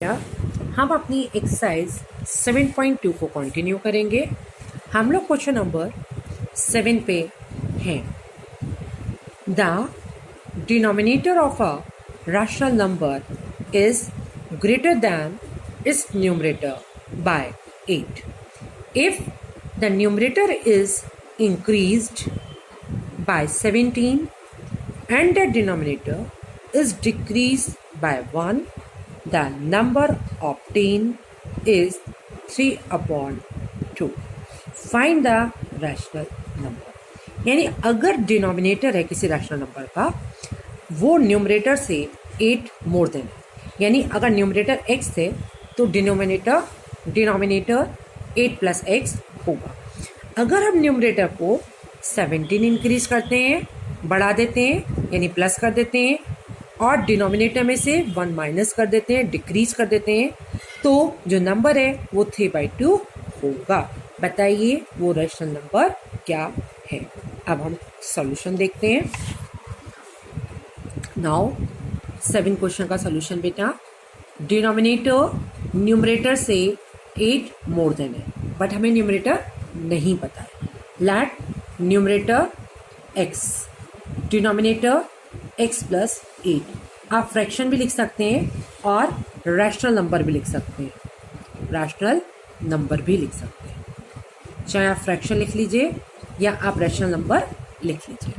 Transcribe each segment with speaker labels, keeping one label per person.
Speaker 1: क्या हम अपनी एक्सरसाइज 7.2 को कंटिन्यू करेंगे। हम लोग क्वेश्चन नंबर 7 पे हैं। The denominator of a rational number is greater than it's numerator bye 8 if the numerator is increased by 17 and the denominator is decreased by 1, the number obtained is 3/2. Find the rational number. यानी अगर denominator है किसी rational number का, वो numerator से 8 more then, यानी अगर numerator x है तो डिनोमिनेटर 8 प्लस एक्स होगा। अगर हम न्यूमरेटर को 17 इंक्रीज करते हैं, बढ़ा देते हैं यानी प्लस कर देते हैं, और डिनोमिनेटर में से 1 माइनस कर देते हैं, डिक्रीज कर देते हैं, तो जो नंबर है वो 3/2 होगा। बताइए वो रैशनल नंबर क्या है। अब हम सॉल्यूशन देखते हैं। नाउ 7 क्वेश्चन का सॉल्यूशन बेटा। डिनोमिनेटर न्यूमरेटर से 8 मोर देन है, बट हमें न्यूमरेटर नहीं पता है। Let numerator x, denominator x plus 8। आप फ्रैक्शन भी लिख सकते हैं और रैशनल नंबर भी लिख सकते हैं, चाहे आप फ्रैक्शन लिख लीजिए या आप रैशनल नंबर लिख लीजिए।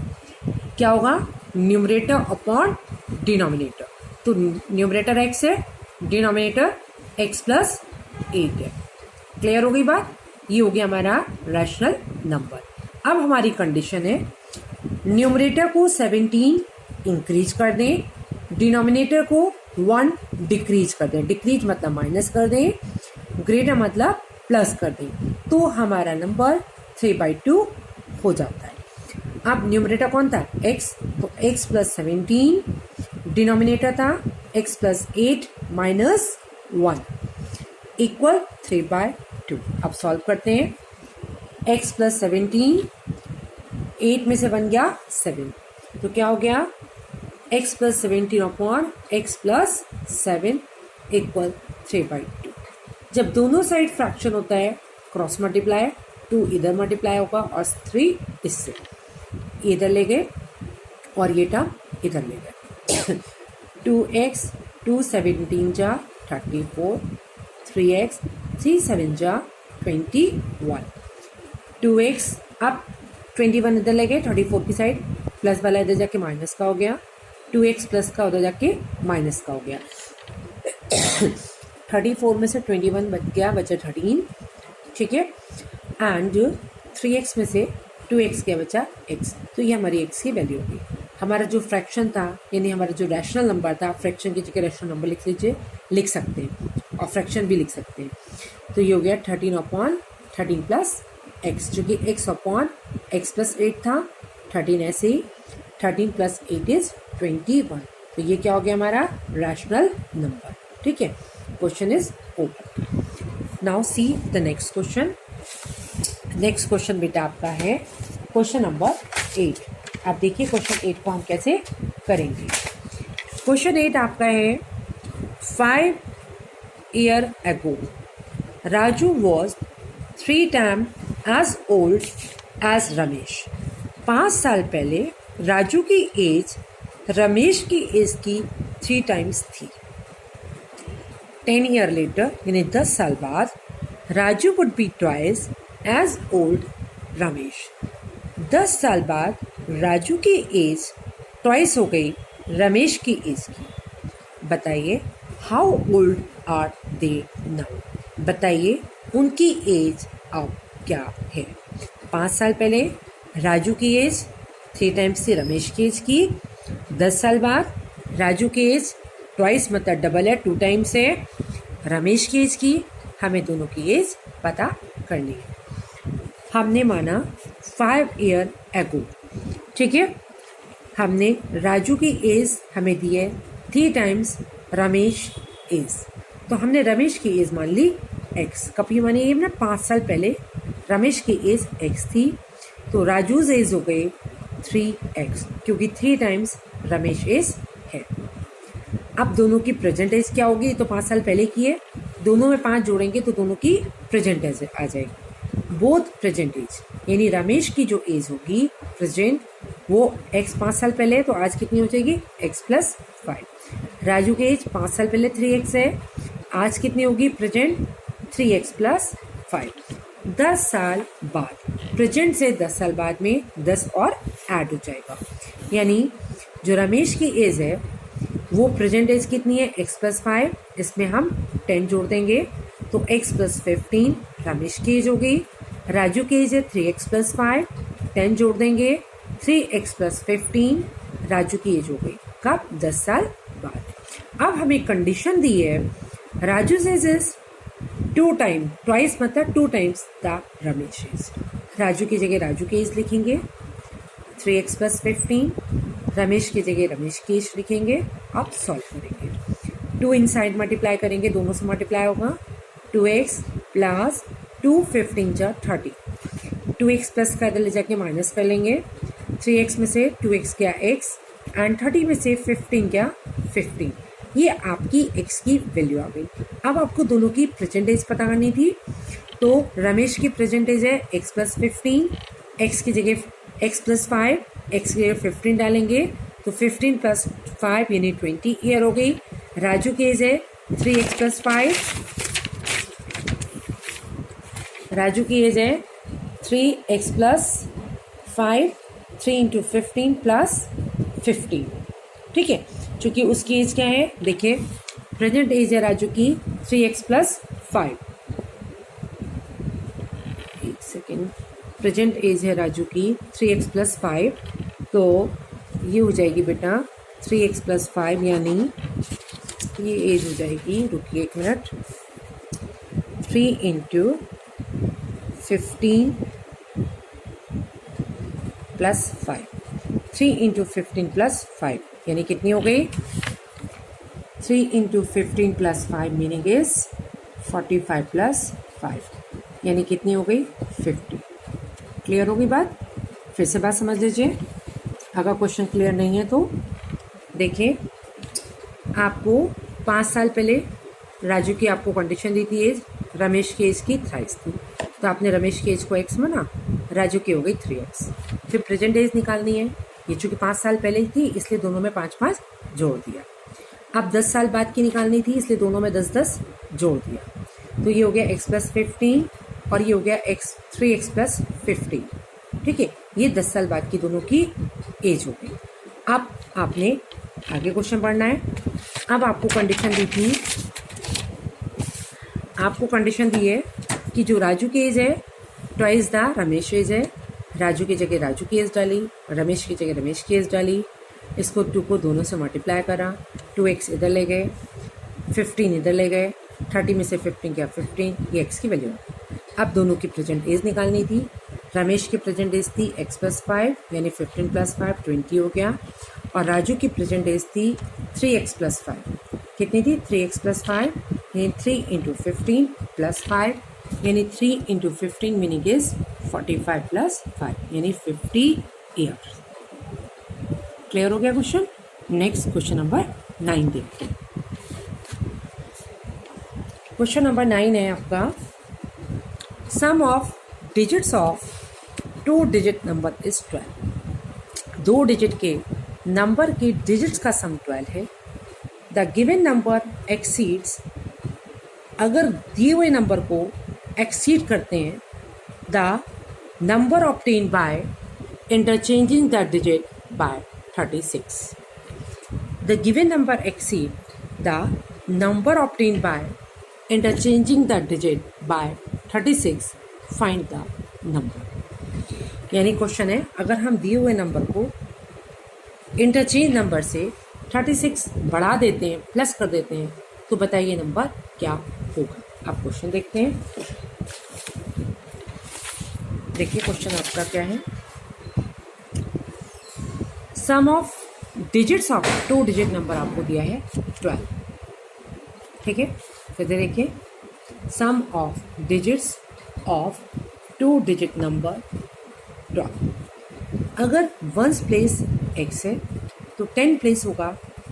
Speaker 1: क्या होगा? न्यूमरेटर अपॉन डिनोमिनेटर, तो न्यूमरेटर x है, डिनोमिनेटर x प्लस 8 है। क्लियर हो गई बात? ये हो गया हमारा रैशनल नंबर। अब हमारी कंडीशन है न्यूमरेटर को 17 इंक्रीज कर दें, डिनोमिनेटर को 1 डिक्रीज कर दें। डिक्रीज मतलब माइनस कर दें, ग्रेटर मतलब प्लस कर दें, तो हमारा नंबर 3/2 हो जाता है। अब न्यूमरेटर कौन था? x, तो x प्लस 17, डिनोमिनेटर था x प्लस 8 माइनस 1 इक्वल 3/2। अब सॉल्व करते हैं। x प्लस 17, 8 में से बन गया 7, तो क्या हो गया? x plus 17 upon x plus 7 equal 3/2। जब दोनों साइड फ्रैक्शन होता है, क्रॉस मल्टीप्लाई, 2 इधर मल्टीप्लाई होगा और 3 इससे, इधर ले गए और ये टर्म इधर ले गए। 2x, 2 17 जा 34, 3x, 3 7 जा 21, 2x, अब 21 इधर ले गए 34 की साइड, प्लस वाला इधर जाके माइनस का हो गया, 2x प्लस का उधर जाके माइनस का हो गया। 34 में से 21 बच गया, बचा 13, ठीक है, एंड 3x में से 2x क्या बचा? x, तो ये हमारी x की वैल्यू होगी। हमारा जो फ्रैक्शन था, यानी हमारा जो रैशनल नंबर था, फ्रैक्शन की जगह रैशनल नंबर लिख लीजिए, लिख सकते हैं, और फ्रैक्शन भी लिख सकते हैं। तो ये हो गया 13/13 प्लस x, जो कि x अपॉन x प्लस 8 था, 13 ऐसे ही, 13 प्लस 8 इज 21। तो ये क्या हो गया? हमारा रैशनल नंबर। ठीक है, question is over. Now see the next question. Next question बेटा आपका है क्वेश्चन नंबर 8। आप देखिए क्वेश्चन 8 को हम कैसे करेंगे। क्वेश्चन 8 आपका है 5 years ago Raju was 3 times as old as Ramesh। 5 साल पहले राजू की एज रमेश की एज की 3 times थी। 10 years later, यानी 10 साल बाद, Raju would be twice as old Ramesh. 10 साल बाद राजू की एज ट्वाइस हो गई रमेश की एज की। बताइए how old are they now. बताइए उनकी एज अब क्या है। 5 साल पहले राजू की एज 3 times थी रमेश की एज की। 10 साल बाद राजू की एज ट्वाइस मतलब डबल है, 2 times है रमेश की एज की। हमें दोनों की एज पता करनी है। हमने माना 5 years ago, ठीक है। हमने राजू की एज हमें दी है 3 times रमेश एज, तो हमने रमेश की एज मान ली x। कभी मानी ये ना 5 साल पहले रमेश की एज x थी, तो राजूज एज हो गई 3x, क्योंकि 3 times रमेश एज है। अब दोनों की प्रेजेंट एज क्या होगी, तो 5 साल पहले की है, दोनों में 5 जोड़ेंगे तो दोनों की प्रेजेंट एज आ जाएगी, बोथ प्रेजेंट एज। यानी रमेश की जो एज होगी प्रेजेंट वो x 5 साल पहले है तो आज कितनी हो जाएगी x प्लस 5। राजू की एज 5 साल पहले 3x है, आज कितनी होगी प्रेजेंट 3x प्लस 5। 10 साल बाद, प्रेजेंट से 10 साल बाद में 10 और ऐड हो जाएगा, यानी जो रमेश की एज है वो प्रेजेंट एज कितनी है x प्लस 5, इसमें हम 10 जोड़ देंगे तो x प्लस 15 रमेश की एज हो गई। राजू की एज है 3x प्लस 5, 10 जोड़ देंगे 3x प्लस 15 राजू की एज हो गई, कब 10 साल बाद। अब हमें कंडीशन दी है Raju age is 2 time, twice मतलब 2 times the Ramesh age. Raju की जगह राजू की एज लिखेंगे 3x प्लस 15, रमेश की जगह रमेश की एज लिखेंगे। अब सॉल्व करेंगे, 2 इनसाइड मल्टीप्लाई करेंगे, दोनों से मल्टीप्लाई होगा 2x प्लस 2 15 जा 30, 2x प्लस का इधर ले जाके माइनस कर लेंगे, 3x में से 2x क्या x एंड 30 में से 15 क्या 15, ये आपकी x की वैल्यू आ गई। अब आपको दोनों की प्रेजेंट एज पता करनी थी, तो रमेश की प्रेजेंट एज है x प्लस 15, x की जगह x प्लस 5, x की जगह 15 डालेंगे तो 15 प्लस 5 यानी 20 ईयर हो गई। राजू की एज है 3x प्लस 5, राजू की एज है 3x प्लस 5, 3 इंटू 15 प्लस 15, ठीक है। चूंकि उसकी एज क्या है, देखिए प्रेजेंट एज है राजू की 3x प्लस 5, एक सेकेंड, प्रेजेंट एज है राजू की 3x प्लस 5, तो ये हो जाएगी बेटा 3x प्लस 5 यानी ये एज हो जाएगी, रुकिए 1 minute, 3 into 15 plus 5, 3 into 15 plus 5 यानी कितनी हो गई, 3 into 15 plus 5 meaning is 45 plus 5 यानी कितनी हो गई 50। क्लियर होगी बात, फिर से बात समझ लीजिए, अगर क्वेश्चन क्लियर नहीं है तो देखिए, आपको 5 साल पहले राजू की आपको कंडीशन दी थी एज, रमेश की एज की थ्राइस थी, तो आपने रमेश की एज को x माना, राजू की हो गई 3x। फिर प्रेजेंट एज निकालनी है, ये चूंकि 5 साल पहले थी इसलिए दोनों में 5 जोड़ दिया। अब 10 साल बाद की निकालनी थी इसलिए दोनों में 10 जोड़ दिया, तो ये हो गया x प्लस 15 और ये हो गया 3x प्लस 15, ठीक है। ये 10 साल बाद की दोनों की एज हो गई। अब आपने आगे क्वेश्चन पढ़ना है। अब आपको कंडीशन दी थी, आपको कंडीशन दी है कि जो राजू की एज है ट्वाइस द रमेश एज है, राजू की जगह राजू की एज डाली, रमेश की जगह रमेश की एज डाली, इसको 2 को दोनों से मल्टीप्लाई करा, 2x इधर ले गए, 15 इधर ले गए, 30 में से 15 क्या 15, ये x की वैल्यू है। अब दोनों की प्रेजेंट एज निकालनी थी, रमेश की प्रेजेंट एज थी x प्लस 5 यानी 15 प्लस 5 20 हो गया, और राजू की प्रेजेंट एज थी 3x प्लस 5, कितनी थी 3x प्लस 5 यानी 3 इंटू 15 प्लस 5 यानी 3 इंटू 15 मीनिंग इज 45 प्लस 5 यानी 50 ईयर। क्लियर हो गया क्वेश्चन। नेक्स्ट क्वेश्चन नंबर 9 देखते हैं। क्वेश्चन नंबर 9 है आपका, sum of digits of 2 digit number is 12। 2 digit के नंबर के डिजिट्स का सम 12 है। द गिवन नंबर एक्सीड्स, अगर दिए हुए नंबर को एक्सीड करते हैं, the number obtain by interchanging the digit bye 36। The given number exceed the number obtain by interchanging the digit bye 36, find the number. यानी question है, अगर हम दिए हुए नंबर को इंटरचेंज नंबर से 36 बढ़ा देते हैं, प्लस कर देते हैं, तो बताइए नंबर क्या होगा। आप क्वेश्चन देखते हैं, देखिए क्वेश्चन आपका क्या है। Sum of digits of 2 digit number आपको दिया है 12, ठीक है। फिर देखिए, sum of digits of 2 digit number 12। अगर 1 प्लेस x है तो 10 प्लेस होगा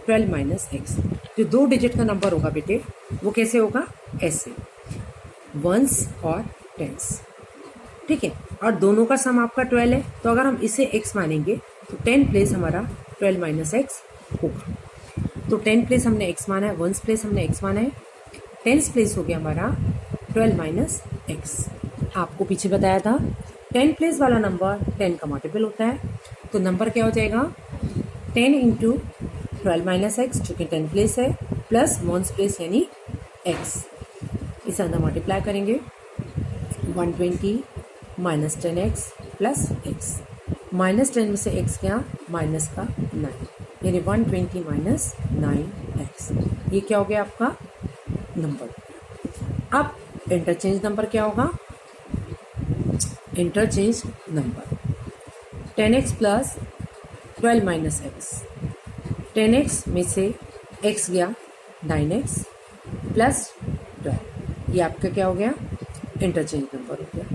Speaker 1: 12 माइनस एक्स। जो 2 डिजिट का नंबर होगा बेटे वो कैसे होगा, ऐसे, वंस और टेंस, ठीक है। और दोनों का सम आपका 12 है, तो अगर हम इसे x मानेंगे तो 10 प्लेस हमारा 12 माइनस एक्स होगा। तो 10 प्लेस हमने x माना है, वंस प्लेस हमने x माना है, टेंस प्लेस हो गया हमारा 12 माइनस एक्स। आपको पीछे बताया था 10 प्लेस वाला नंबर 10 का मल्टीपल होता है, तो नंबर क्या हो जाएगा 10 इंटू 12 माइनस एक्स, चूँकि 10 प्लेस है, प्लस वंस प्लेस यानी x, इसे अंदर मल्टीप्लाई करेंगे 120 minus 10x plus x, minus 10 में से x गया माइनस का 9, यानी 120 माइनस 9x, ये क्या हो गया आपका नंबर। अब इंटरचेंज नंबर क्या होगा, interchange number 10x plus 12 minus x, 10x में से x गया 9x प्लस 12, ये आपका क्या हो गया इंटरचेंज नंबर हो गया।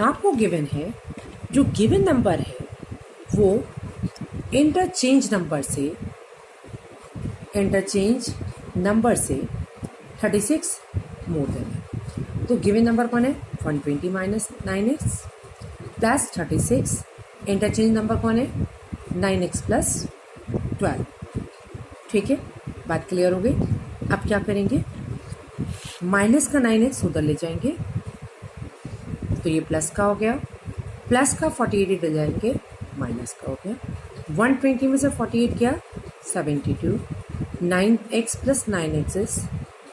Speaker 1: आपको गिवन है, जो गिवन नंबर है वो इंटरचेंज नंबर से 36 मोर देन है। तो गिवन नंबर कौन है 120 minus 9x plus 36, interchange number कौन है 9x प्लस 12, ठीक है, बात क्लियर हो गई। अब क्या करेंगे, माइनस का 9x उधर ले जाएंगे तो ये प्लस का हो गया, प्लस का 48 इधर जाएंगे माइनस का हो गया, 120 में से 48 क्या 72, 9x plus 9x is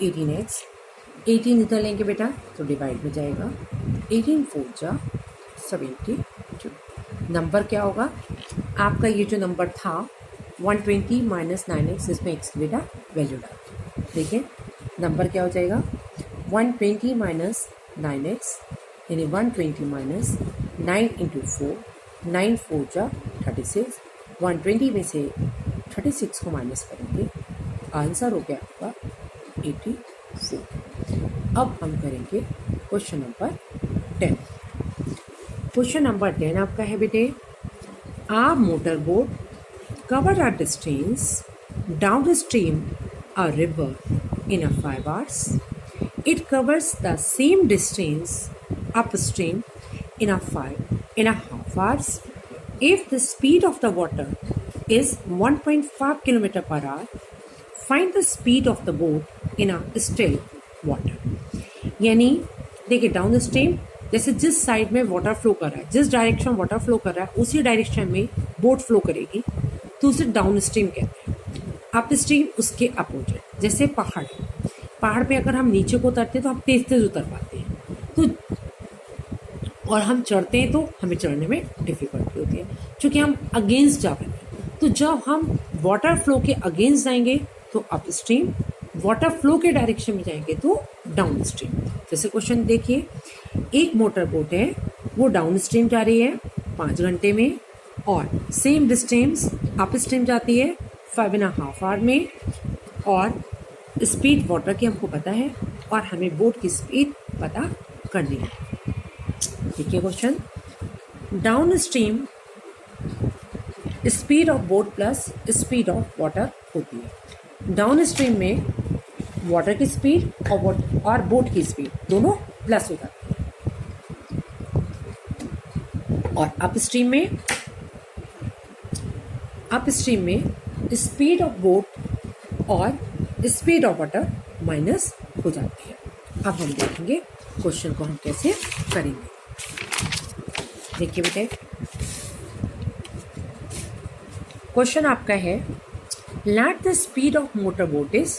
Speaker 1: 18x, 18 इधर लेंगे बेटा तो डिवाइड में जाएगा, 18 4 जा 72, नंबर क्या होगा आपका, ये जो नंबर था 120 माइनस 9x, इसमें x की बेटा वैल्यू डाल, देखिए नंबर क्या हो जाएगा 120 माइनस 9x, यानी 120 माइनस 9 इंटू 4, 9 4 जा 36, 120 में से 36 को माइनस करेंगे, आंसर हो गया आपका 84। अब हम करेंगे क्वेश्चन नंबर 10। क्वेश्चन नंबर 10 आपका है बेटे, a motor boat covered a distance downstream a river in a 5 hours. It covers the same distance upstream in a 5.5 hours. If the speed of the water is 1.5 km per hour, find the speed of the boat in a still water. यानी देखिए down stream, जैसे जिस side में water flow कर रहा है, जिस direction water flow कर रहा है उसी डायरेक्शन में बोट फ्लो करेगी, तो उसे डाउन स्ट्रीम कहते हैं। अप स्ट्रीम उसके अपोजिट, जैसे पहाड़ पे अगर हम नीचे को उतरते हैं तो हम तेज तेज उतर पाते हैं, तो और हम चढ़ते हैं तो हमें चढ़ने में डिफिकल्टी होती है, क्योंकि हम अगेंस्ट जा रहे हैं। तो जब हम वाटर फ्लो के अगेंस्ट जाएंगे तो अप स्ट्रीम, वाटर फ्लो के डायरेक्शन में जाएंगे तो डाउन स्ट्रीम। जैसे क्वेश्चन देखिए, एक मोटर बोट है, वो डाउन स्ट्रीम जा रही है 5 घंटे में, और सेम डिस्टेंस अप स्ट्रीम जाती है 5.5 आवर में, और स्पीड वाटर की हमको पता है और हमें बोट की स्पीड पता करनी है। देखिए question, down stream speed of boat plus speed of water होती है। डाउन स्ट्रीम में वाटर की स्पीड और बोट की स्पीड दोनों प्लस हो जाती है, और अप स्ट्रीम में स्पीड ऑफ बोट और स्पीड ऑफ वाटर माइनस हो जाती है। अब हम देखेंगे क्वेश्चन को हम कैसे करेंगे। देखिए बेटे, क्वेश्चन आपका है, let the speed of motor boat is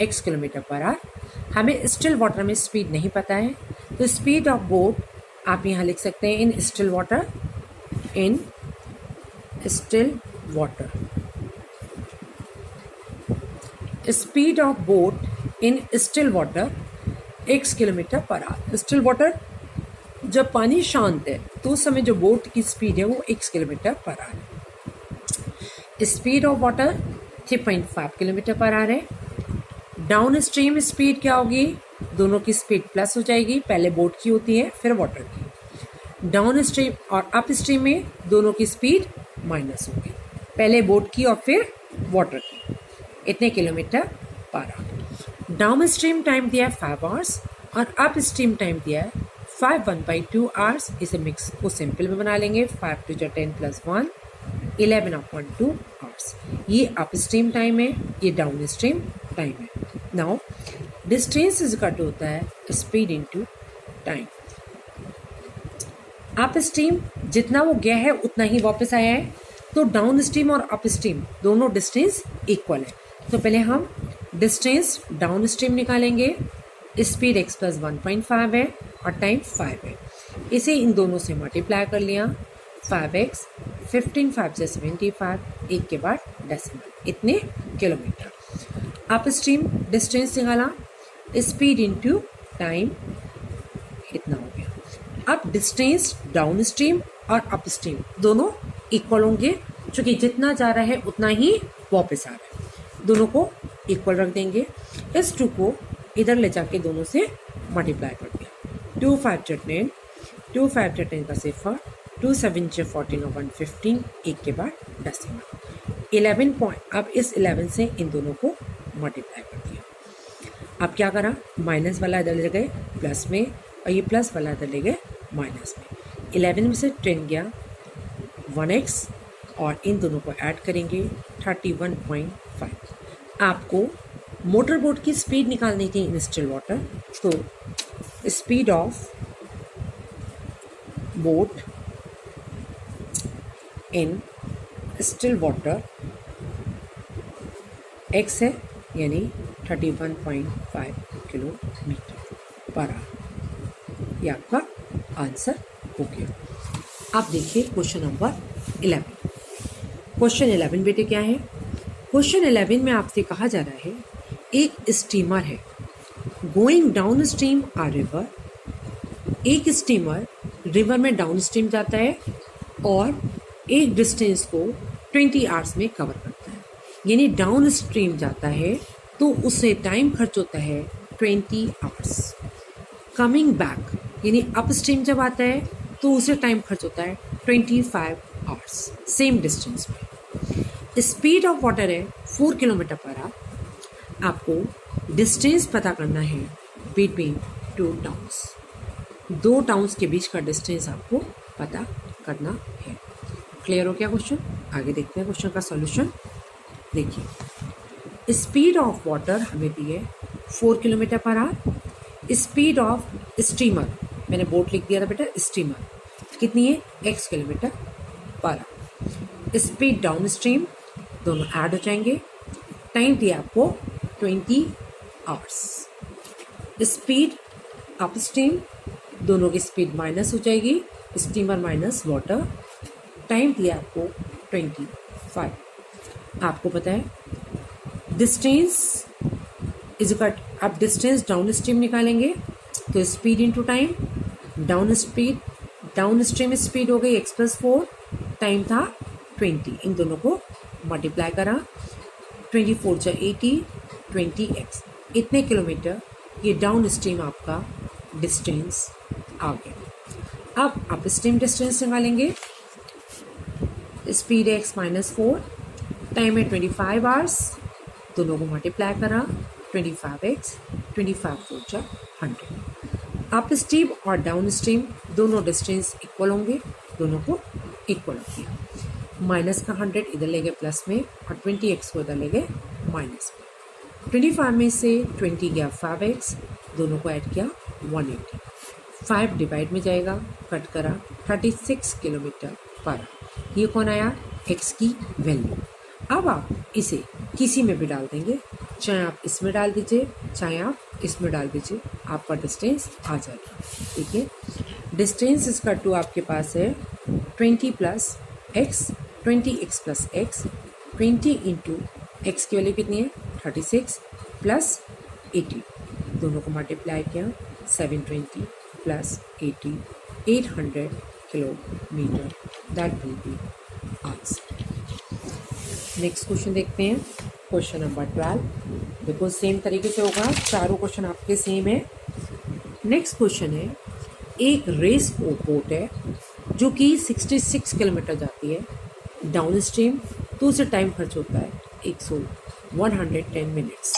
Speaker 1: x kilometre per hour. हमें स्टिल वाटर में स्पीड नहीं पता है, तो स्पीड ऑफ बोट आप यहाँ लिख सकते हैं in still water, speed of boat in still water x kilometre per hour. Still water जब पानी शांत है तो उस समय जो बोट की स्पीड है वो x किलोमीटर पर आवर है। Speed of water 3.5 kilometre per hour है। डाउन स्ट्रीम स्पीड क्या होगी, दोनों की स्पीड प्लस हो जाएगी, पहले बोट की होती है फिर वाटर की। डाउन स्ट्रीम और अप स्ट्रीम में दोनों की स्पीड माइनस होगी, पहले बोट की और फिर वाटर की। इतने किलोमीटर 12। डाउन स्ट्रीम टाइम दिया है 5 आवर्स और अप स्ट्रीम टाइम दिया है 5 1/2 आवर्स। इसे मिक्स को सिंपल में बना लेंगे, 5 2 10 + 1 11/2 आवर्स। ये अप स्ट्रीम टाइम है, ये डाउन स्ट्रीम टाइम है। Now distance is equal to होता है speed into time. Up stream जितना वो गया है उतना ही वापस आया है, तो डाउन स्ट्रीम और अप स्ट्रीम दोनों डिस्टेंस इक्वल है। तो पहले हम डिस्टेंस डाउन स्ट्रीम निकालेंगे। स्पीड x + 1.5 है और टाइम 5 है। इसे इन दोनों से मल्टीप्लाई कर लिया, 5x 15 5 से 75, एक के बाद डेसिमल, इतने किलोमीटर। अप स्ट्रीम डिस्टेंस निकाला, स्पीड इनटू टाइम, इतना हो गया। अब डिस्टेंस डाउन स्ट्रीम और अप स्ट्रीम दोनों इक्वल होंगे, क्योंकि जितना जा रहा है उतना ही वापस आ रहा है। दोनों को इक्वल रख देंगे। इस 2 को इधर ले जाके दोनों से मल्टीप्लाई कर दिया। 2 5 10, 2 5 10 का सिफर, 2 7 14 और 115, एक के बाद डेसिमल 11 पॉइंट। अब इस 11 से इन दोनों को मल्टीप्लाई कर दिया। अब क्या करा, माइनस वाला इधर ले गए प्लस में और ये प्लस वाला इधर ले गए माइनस में। 11 में से 10 गया, 1x और इन दोनों को ऐड करेंगे 31.5। आपको मोटर बोट की स्पीड निकालनी थी इन स्टिल वाटर, तो speed of boat in still water x है, यानी 31.5 किलोमीटर पर आवर। ये आपका आंसर हो गया। अब देखिए क्वेश्चन नंबर 11। क्वेश्चन 11 बेटे क्या है? क्वेश्चन 11 में आपसे कहा जा रहा है, एक स्टीमर है गोइंग डाउन स्ट्रीम आ रिवर। एक स्टीमर रिवर में डाउन स्ट्रीम जाता है और एक डिस्टेंस को 20 आवर्स में कवर करता है। यानी डाउन स्ट्रीम जाता है तो उससे टाइम खर्च होता है 20 आवर्स। कमिंग बैक यानी अप स्ट्रीम जब आता है तो उसे टाइम खर्च होता है 25 आवर्स सेम डिस्टेंस में। स्पीड ऑफ वाटर है 4 किलोमीटर पर आवर। आपको डिस्टेंस पता करना है बिटवीन 2 टाउन्स। 2 टाउन्स के बीच का डिस्टेंस आपको पता करना है। क्लियर हो गया क्वेश्चन? आगे देखते हैं क्वेश्चन का सॉल्यूशन। देखिए, स्पीड ऑफ वाटर हमें दी है 4 kilometre per hour. Speed of steamer, मैंने बोट लिख दिया था बेटा, स्टीमर कितनी है? x kilometre per hour. Speed down stream, दोनों ऐड हो जाएंगे। टाइम दिया आपको 20 आवर्स। स्पीड अप स्ट्रीम, दोनों की स्पीड माइनस हो जाएगी, स्टीमर माइनस वाटर। टाइम दिया आपको 25। आपको पता है डिस्टेंस इज इक्वल, आप डिस्टेंस डाउन स्ट्रीम निकालेंगे तो speed into time. Down stream speed हो गई x + 4, टाइम था 20। इन दोनों को मल्टीप्लाई करा, 24 × 80, 20x, इतने किलोमीटर ये डाउन स्ट्रीम आपका डिस्टेंस आ गया। अब अप स्ट्रीम डिस्टेंस निकालेंगे। स्पीड है x - 4, टाइम है 25 आवर्स, दोनों को मल्टीप्लाई करा, 25x, 25 4 100। अप स्ट्रीम और डाउन स्ट्रीम दोनों डिस्टेंस इक्वल होंगे, दोनों को इक्वल होंगे। माइनस का 100 इधर ले गए प्लस में और 20x को इधर ले गए माइनस में। 25 में से 20 गया 5x, दोनों को ऐड किया 180। 5 डिवाइड में जाएगा, कट करा 36 किलोमीटर पर। ये कौन आया? x की वैल्यू। अब आप इसे किसी में भी डाल देंगे, चाहे आप इसमें डाल दीजिए, चाहे आप इसमें डाल दीजिए, आपका डिस्टेंस आ जाएगा। ठीक है, डिस्टेंस इसका 2 आपके पास है 20 + x, 20x + x, 20 × x की वैल्यू कितनी है? 36 + 80, दोनों को मल्टीप्लाई किया, 720 + 80, 800 kilometre. That will be answer. Next question देखते हैं, क्वेश्चन नंबर 12। देखो सेम तरीके से होगा, चारों क्वेश्चन आपके सेम है। नेक्स्ट क्वेश्चन है, एक रेस बोट है जो कि 66 किलोमीटर जाती है डाउन स्ट्रीम, तो उसे टाइम खर्च होता है 110 मिनट्स।